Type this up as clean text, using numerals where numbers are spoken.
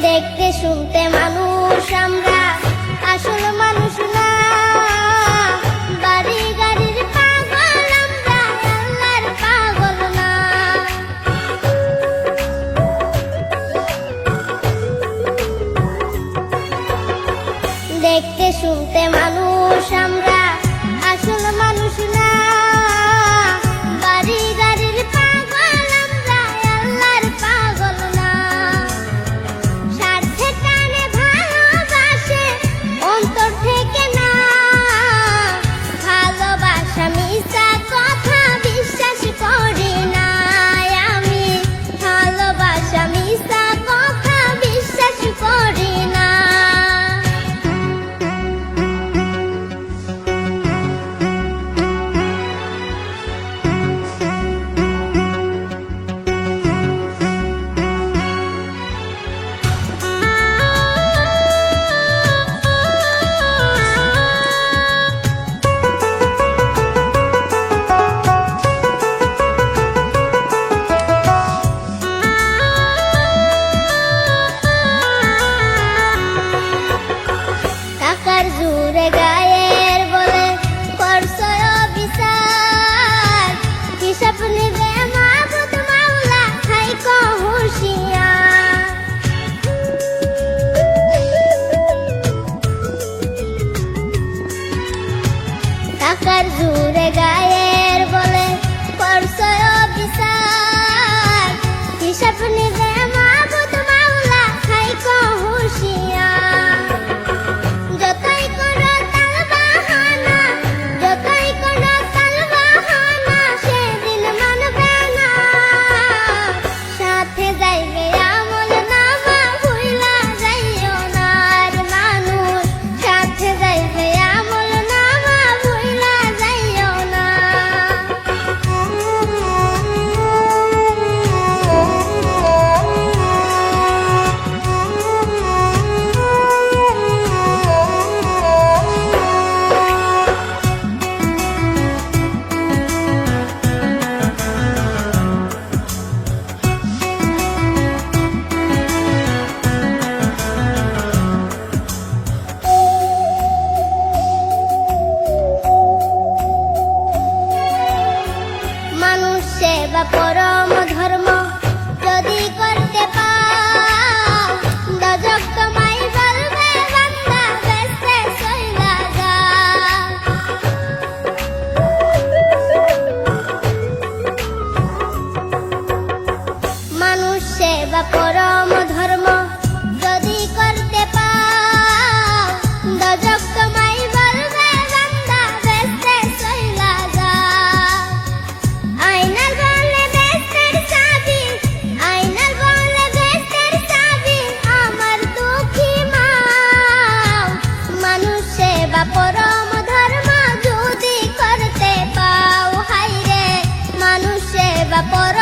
দেখতে শুনতে মানুষ আমরা, আসল মানুষ না। বাড়ি গাড়ির পাগল আমরা, আল্লাহর পাগল না। দেখতে শুনতে মানুষ আমরা, আসল মানুষ না। বাড়ি গাড়ির পাগল আমরা, আল্লাহর পাগল না। স্বার্থে টানে ভালোবাসে অন্তর থেকে না। ভালোবাসা মিছা কথা বিশ্বাস করি না আমি। ভালোবাসা মিছা কথা বিশ্বাস করি না। টাকার জোরে গায়ের বলে করছো বিচার। হিসাব নিবে মাবুদ মাওলা, থাইকো হুঁশিয়ার। টাকার জোরে গায়ের বলে করছো বিচার। হিসাব নিবে মাবুদ মাওলা, থাইকো হুঁশিয়ার। যতই করো তালবাহানা, যতই করো তালবাহানা, সেদিন মানবে না। সাথে যাইবে আমল নামা, ভুইলা যাইও না আর মানুষ। সাথে যাইবে আমল নামা, ভুইলা যাইও না। মানুষ সেবা পরম ধর্ম যদি করতে পাও, দজক তোমায় বলবে বান্দা, বেঁচে চইলা যাও। মানুষ সেবা পরম ধর্ম যদি করতে পাও, দজক তোমায় বলবে বান্দা, বেঁচে চইলা যাও। আয়নার বলে বেস্তের চাবি, আয়নার বলে বেস্তের চাবি, আমার দুঃখী মাও। মানুষ সেবা পরম ধর্ম যদি করতে পাও, হায়রে মানুষ সেবা পরম